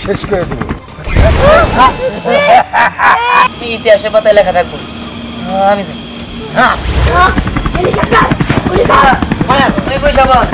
শেষ করে দেবো। ইতিহাসের পাতায় লেখা থাকবো আমি যাই। তুই পয়সা বল।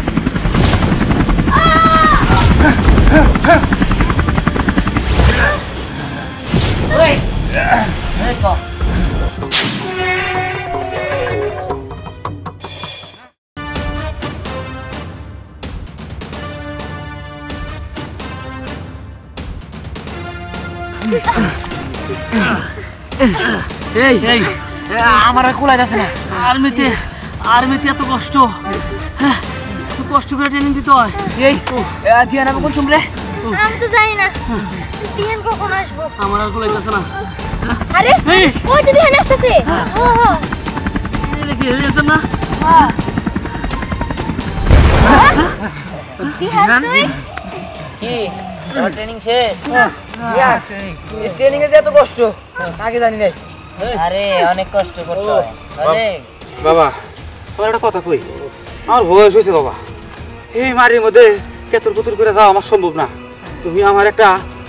আমার আর কোলাই যাচ্ছে না। আর্মিতে এত কষ্ট করে ট্রেনিং দিতে হয়। এই ধিয়ান আমি কোন শুনলে? আমি তো জানি না ধিয়ান কখন আসবো। আমার আর কোলাই যাচ্ছে না। আরে ওই তো ধিয়ান আসতেছে। দেখি হয়েছে না? ধিয়ান তুই কি ট্রেনিং শেষ? ট্রেনিং এ যে এত কষ্ট আগে জানি নাই। আরে অনেক কষ্ট করতে হয়। বাবা তোমার একটা কথা কই, আমার বয়স হয়েছে বাবা, এই মারির মধ্যে কেতর কুতুর করে যাওয়া আমার সম্ভব না। তুমি আমার একটা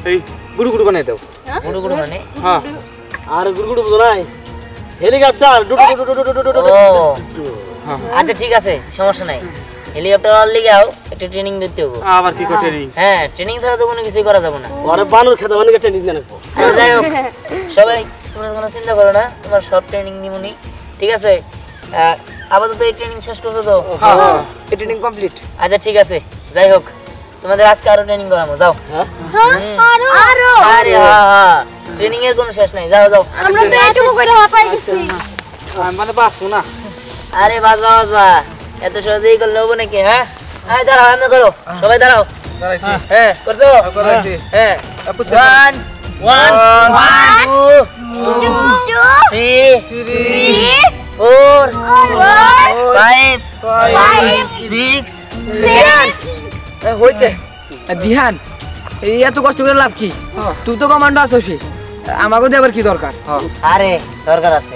এই গুড়ু গুড়ু বানিয়ে দাও। গুড়ু গুড়ু মানে? হ্যাঁ। আর গুড়ু গুড়ু বুঝো নাই? হেলিকপ্টার। আচ্ছা ঠিক আছে, সমস্যা নাই। হেলিকপ্টার আর লিগাও একটা ট্রেনিং দিতে হবে। আবার কি করে ট্রেনিং? হ্যাঁ, ট্রেনিং ছাড়া তো কোনো কিছুই করা যাবে না। আরে বানর খেতে অনেক ট্রেনিং দেন। যাই হোক সবাই তোমরা কোনো চিন্তা করো না, তোমার সব ট্রেনিং নিমুনি, ঠিক আছে? আপাতত এই ট্রেনিং শেষ করছো তো? হ্যাঁ, এই ট্রেনিং কমপ্লিট। আচ্ছা ঠিক আছে, যাই হোক তোমাদের আজকে আরো ট্রেনিং করাবো, যাও। আরো আরে হ্যাঁ, ট্রেনিং এর কোনো শেষ নাই, যাও যাও। আমরা তো এটুকু করে হাঁপাই গেছি। মানে বাঁচবো না। আরে বাজবা এত সহজেই করলে হবো নাকি? হ্যাঁ দাঁড়াও, এমনি করো, সবাই দাঁড়াও। হ্যাঁ করছো? হ্যাঁ 1 2 3 4 5 6 হয়েছে ধিয়ান, এই এত কষ্ট করে লাভ কি? তুই তো কমান্ডো আছিস, আমাকে দিয়ে আবার কি দরকার? আরে দরকার আছে।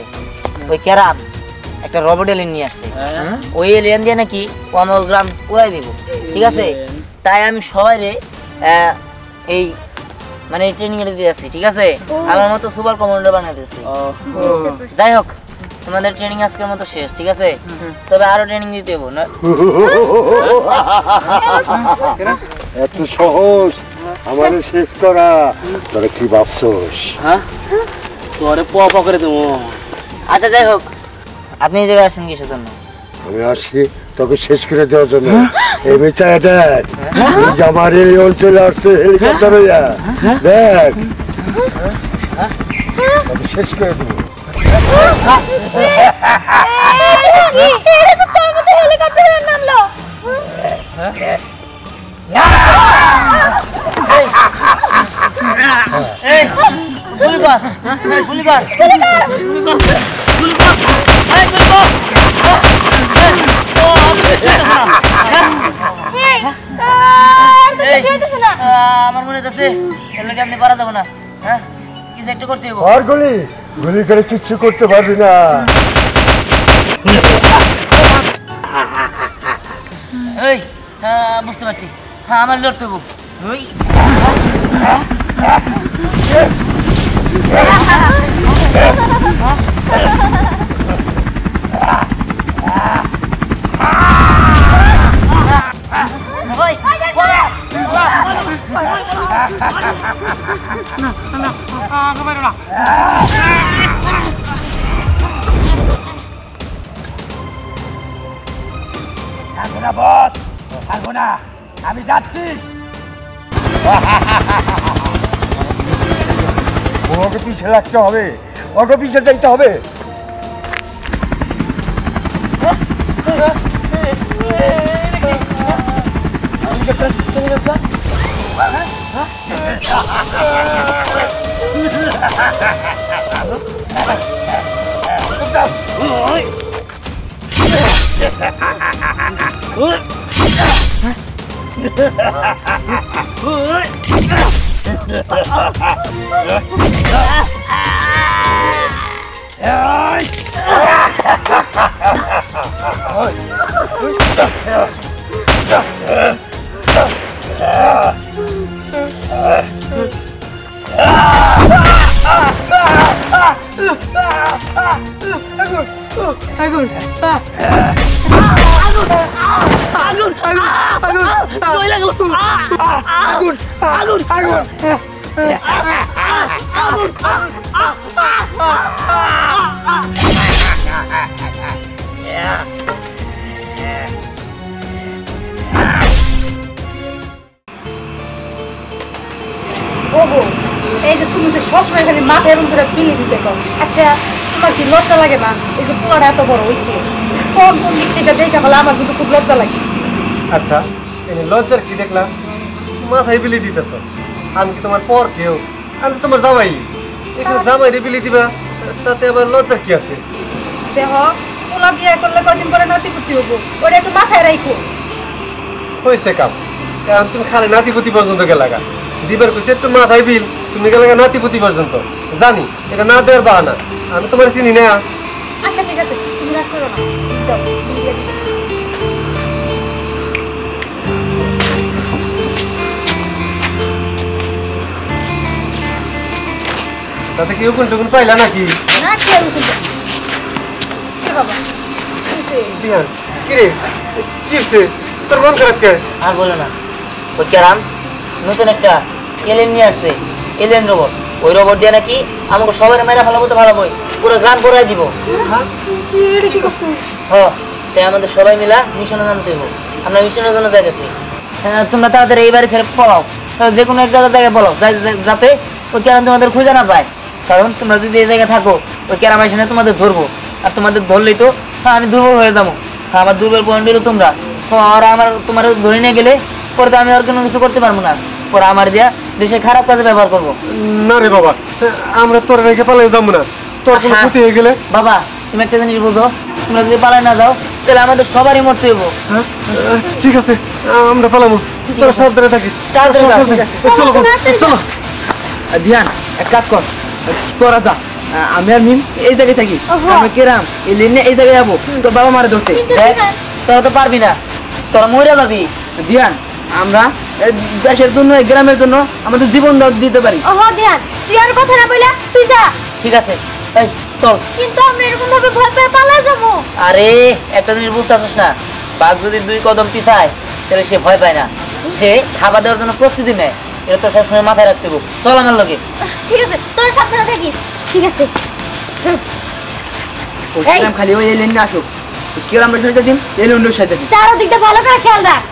ওই কেরাম একটা রোবট এলিয়েন নিয়ে আসছে। ওই এলিয়েন দিয়ে নাকি ও আমার গ্রাম উড়াই দিব, ঠিক আছে? তাই আমি সবাই রে এই মানে ট্রেনিং এর দিয়ে আসছি, ঠিক আছে? আমার মতো সুপার কমান্ডার বানাই দিচ্ছি। যাই হোক তোমাদের ট্রেনিং আজকের মতো শেষ, ঠিক আছে? তবে আরো ট্রেনিং দিতে হবে না। এত সহজ আমাদের শেষ করা, তোরা কি ভাবছস? হ্যাঁ, তোরে প করে দেবো। আচ্ছা যাই হোক, আপনি এই জায়গায় আসেন কিসের জন্য? আমি আসছি তোকে শেষ করে দেওয়ার জন্য। এই বেচারা দেখ, আমার এই অঞ্চলে আসছে হেলিকপ্টার হইয়া, দেখ তোকে শেষ করে দেবো। তোর মতো হেলিকপ্টারে নামলো। এই গুলি কর, গুলি কর, গুলি কর, গুলি কর, এই গুলি কর। আমার মনে হচ্ছে এর লাগে আপনি পারা যাবো না। হ্যাঁ কিছু একটা করতে হবে। আর গুলি গুলি করে কিচ্ছু করতে পারবি না। এই বুঝতে পারছি, হ্যাঁ আমার লড়তে হবো। ওই বস থাকবো না, আমি যাচ্ছি। ওকে পিছিয়ে রাখতে হবে, ওকে পিছিয়ে যাইতে হবে। আগুন আগুন আগুন কই লাগলো আগুন আগুন আগুন ওগো এই যে তুমি যে সবসময় খালি মাথা এরকম করে ফিলে দিতে কম আচ্ছা তোমার কি লজ্জা লাগে না এই যে পোলাটা এত বড় হয়েছে কোন কোন দিক থেকে দেখে ফেলে আমার কিন্তু খুব লজ্জা লাগে আচ্ছা এই লজ্জার কি দেখলাম মাথায় বিলি দিতেছ আমি কি তোমার পর কেউ আমি তোমার জামাই এখানে জামাই রে বিলি দিবা তাতে আবার লজ্জা কি আছে দেহ পোলা বিয়ে করলে কদিন পরে নাতিপুতি হবো ওটা একটু মাথায় রাখো হয়েছে কাম কারণ তুমি খালি নাতিপুতি পর্যন্ত গেলাগা দিবার কইছে একটু মাথায় বিল তুমি গেলাগা নাতিপুতি পর্যন্ত জানি এটা না দেওয়ার বাহানা আমি তোমার চিনি না আচ্ছা ঠিক আছে তুমি রাগ করো না দাও, দিয়ে দিই। তাতে কি হুকুন টুকুন পাইলা নাকি না খেয়ে উঠে কে বাবা কিসে? বিহান কিরে কি হচ্ছে তোর মন খারাপ কে আর বলো না ওই ক্যারাম নতুন একটা এলিয়েন নিয়ে আসছে এলিয়েন রোবট ওই রোবট দিয়ে নাকি আমাকে সবাই মেরে ফেলাবো তো ভালো বই পুরো গ্রাম ভরাই দিব এটা কি করছো? হ্যাঁ তাই আমাদের সবাই মিলা মিশনে নামতে হইব আমরা মিশনের জন্য যাইতেছি তোমরা তাড়াতাড়ি এই বাড়ি ছেড়ে পড়াও যে কোনো একটা জায়গায় বলো যাতে ওই ক্যারাম তোমাদের খুঁজে না পায় কারণ তোমরা যদি এই জায়গায় থাকো ওই ক্যারাম এসে তোমাদের ধরবো আর তোমাদের ধরলেই তো আমি দুর্বল হয়ে যাবো আমার দুর্বল পয়েন্ট হলো তোমরা আর আমার তোমার ধরে নিয়ে গেলে পরে তো আমি আর কোনো কিছু করতে পারবো না পরে আমার দিয়া দেশে খারাপ কাজে ব্যবহার করবো না রে বাবা আমরা তোর রেখে পালাই যাবো না তোর কোনো ক্ষতি হয়ে গেলে বাবা তুমি একটা জিনিস বুঝো তোমরা যদি পালায় না যাও তাহলে আমাদের সবারই মরতে হইব হ্যাঁ ঠিক আছে আমরা পালামো তোরা সাবধানে থাকিস তাড়াতাড়ি যাও, সাবধানে। ঠিক আছে। চলো চলো ধ্যান এক কাজ কর তোরা যা আমি আর মিম এই জায়গায় থাকি আমরা কেরাম এই লিনে এই জায়গায় যাবো তোর বাবা মারে ধরতে কিন্তু দেখ, দিহান, তোরা তো পারবি না তোরা মরে যাবি ধ্যান আমরা দেশের জন্য এই গ্রামের জন্য আমাদের জীবন দিতে পারি ওহো দিহান, তুই আর কথা না বইলা তুই যা। ঠিক আছে এই চল কিন্তু আমরা এরকম ভাবে ভয় পেয়ে পালা যাবো। আরে একটা জিনিস বুঝতে পারছিস না বাঘ যদি 2 কদম পিছায় তাহলে সে ভয় পায় না সে খাবার দেওয়ার জন্য প্রস্তুতি নেয় এটা তো সবসময় মাথায় রাখতে হবে চল আমার লগে ঠিক আছে তোরা সাবধানে থাকিস। ঠিক আছে ওই এই। কেরাম খালি ওই লিনে আসুক কেরামের সাথে দিন এই লিনের সাথে দিন চারদিকটা ভালো করে খেয়াল রাখ।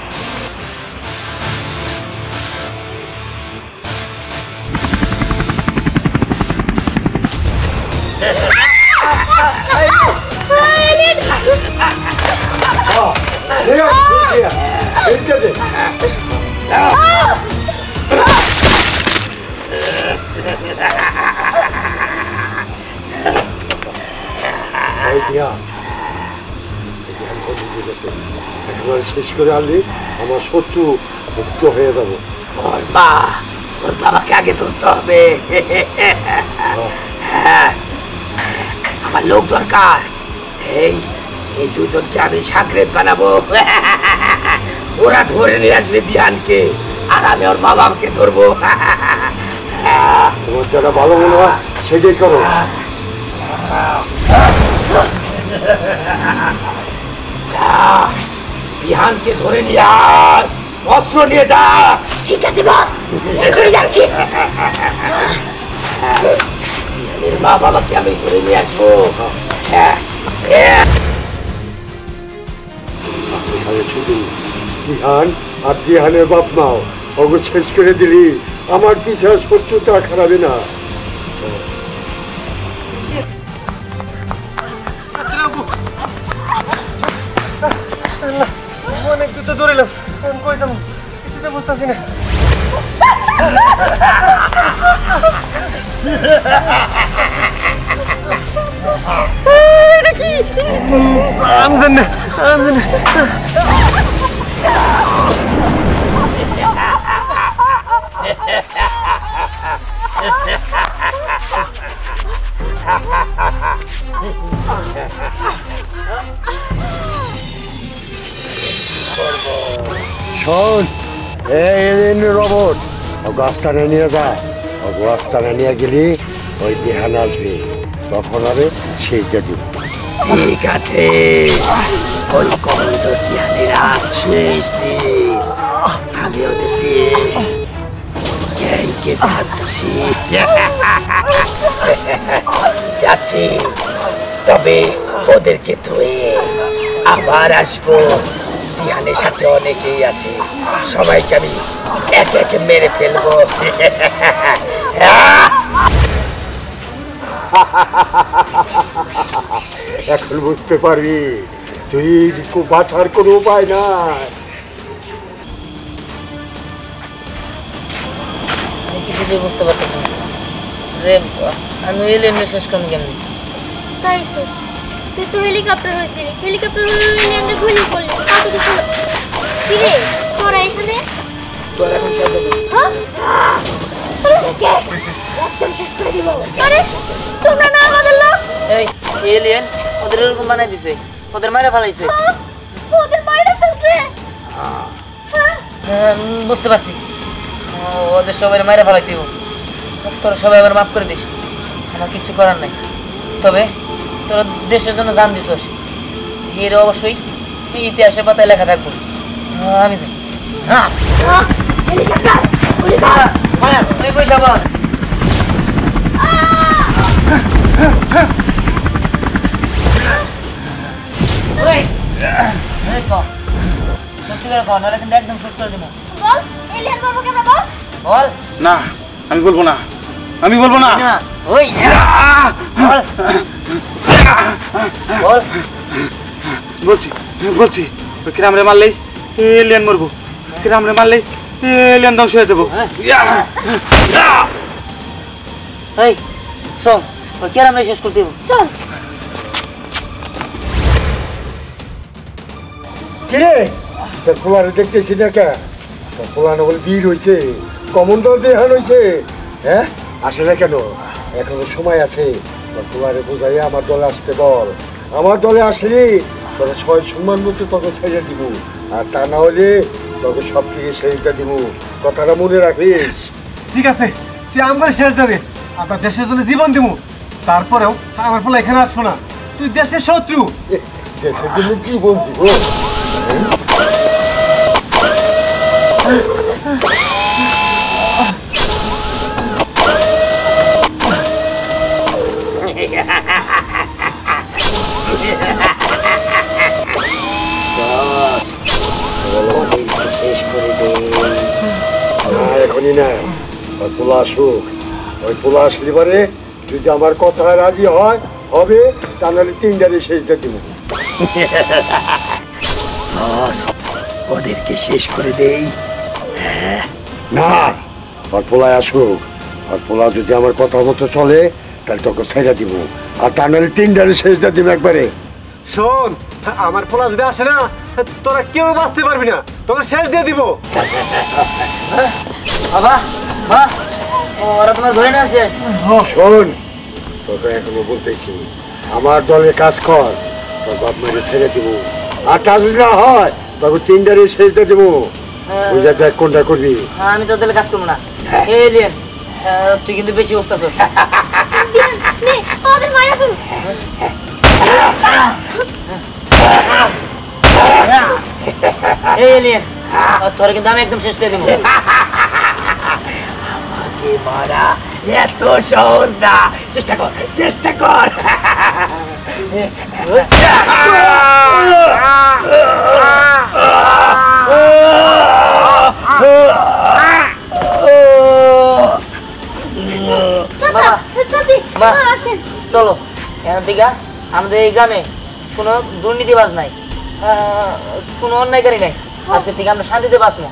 একেবারে শেষ করে আনলি আমার শত্রু মুক্ত হয়ে যাবো ওর বাবাকে আগে ধরতে হবে আমার লোক দরকার এই এই দুজনকে আমি সাগরেদ বানাবো ওরা ধরে নিয়ে আসবে দিহানকে আর আমি ওর বাবাকে ধরবো তোমার যেটা ভালো মনে হয় সেটাই করো দিহানকে ধরে নিয়ে আয় অস্ত্র নিয়ে যা ঠিক আছে বস, এখনই যাচ্ছি। দিহানের মা বাবাকে আমি ধরে নিয়ে আসবো সেখানে শুধু দিহান আর দিহানের বাপ মাও অগো শেষ করে দিলি আমার পিছনে শত্রুতা খারাপে না অনেক দূর তো দৌড়ালাম আমি কই যাবো কিছুতে বুঝতেছি না আমি জানি না আমি জানি না শোন এই মেন রোবট ও গাছটানে নিয়ে যায় ও গাছটানে নিয়ে গেলি ওই ধ্যান আসবে তখন আরে সেইটা দিব। ঠিক আছে, ওই কমান্ডো ধ্যানের আজ শেষ দিন। আমি ওদেরকে গ্যাংকে যাচ্ছি, তবে ওদেরকে ধুয়ে আবার আসবো। ধ্যানের সাথে অনেকেই আছে, সবাইকে আমি একে একে মেরে ফেলবো। এখন বুঝতে পারবি তুই বাঁচার কোনো উপায় নাই। আমি কিছুতেই বুঝতে পারতেছি না যে আমি এলিয়েন শেষ করবো কেমনি। তাই তো, তুই তো হেলিকপ্টার হয়েছিলি, হেলিকপ্টার এলিয়েনটা গুলি করলি, কত কিছু। কি রে তোরা এখানে? তোর এখন সব দেবো। হ্যাঁ? তোদেরকে একদম শেষ করে দিব। আরে তোমরা না আমাদের লোক? এই এলিয়েন ওদের এরকম বানাই দিছে, ওদের মারা ফেলাইছে। হ্যাঁ? ওদের মাইরা ফেলছে? হ্যাঁ? বুঝতে পারছি, ওদের সবাই মারা ফেলাই দিব। তোরা সবাই আবার মাফ করে দিস, আমার কিছু করার নাই। তবে তোরা দেশের জন্য জান দিছস, এর অবশ্যই ইতিহাসের পাতায় লেখা থাকবো। আমি যাই। হ্যাঁ হেলিকপ্টার গুলি কর। মায়া তুই পয়সা বল। সত্যি করে কর, নাহলে কিন্তু একদম শুট করে দিব। বল এলিয়েন মারবো কেমন বল? বল না, আমি বলবো না, আমি বলবো না। না, ওই বল বল। বলছি বলছি, ওই কিরামরে মারলেই এলিয়েন মরবো, কিরামরে মারলেই এলিয়েন ধ্বংস হয়ে যাবো। এই চল, ওই কেরামরে শেষ করতে দিব। চল। কিরে তোর পোলারে দেখতেছি না কে? তোর পোলানো বলে বীর হয়েছে, কমন্ডল দেহান হয়েছে। হ্যাঁ আসে না কেন? এখনো সময় আছে, তোর পোলারে বোঝাই আমার দলে আসতে বল। আমার দলে আসলি তোরা সবাই সম্মান মতো তোকে ছেড়ে দিব, আর তা না হলে তোকে সব থেকে শেষটা দিব। কথাটা মনে রাখিস। ঠিক আছে, তুই আমার শেষ দে, আপনার দেশের জন্য জীবন দিব। তারপরেও আমার পোলা এখানে আসবো না, তুই দেশের শত্রু। দেশের জন্য জীবন দিব। ওদেরকে শেষ করে দে। না এখনই না, ওই পোলা আসুক। ওই পোলা আসলে পারে যদি আমার কথায় রাজি হয় হবে, তা নাহলে 3টারে শেষটা দিব। বস, ওদেরকে শেষ করে দেই। না, ওর পোলায় আসুক। আর পোলা যদি আমার কথা মতো চলে তাহলে তোকে ছেড়ে দিব, আর তা নাহলে 3টারে শেষটা দিব একবারে। শোন, আমার পোলা যদি আসে না, তোরা কেউ বাঁচতে পারবি না, তোকে শেষ দিয়ে দিব। বাবা মা, ওরা তোমার ধরে না আছে। শোন, তোকে এখনো বলতেছি, আমার দলে কাজ কর, তোর বাপ মাকে ছেড়ে দিব। আর তা যদি না হয় তবে 3টারে শেষটা দিব। বুঝা দেখ কোনটা করবি। আমি তো তাহলে কাজ করবো না। এলিয়েন তুই কিন্তু বেশি অবস্থা তোর। ধ্যান নে, ওদের মাইরা ফেল। এলিয়েন তোর কিন্তু আমি একদম শেষ করে দিব। আমাকে মারা এত সহজ না, চেষ্টা কর, চেষ্টা কর। চাচা, চাচি, মা। আসেন। চলো এখান থেকে আমাদের এই গ্রামে কোনো দুর্নীতিবাজ নাই, কোনো অন্যায়কারী নাই। আজকে থেকে আমরা শান্তিতে বাঁচবো।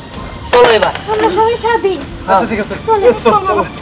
চলো এবার। আমরা সবাই স্বাধীন। আচ্ছা ঠিক আছে, চলো, চল, চলো। চল।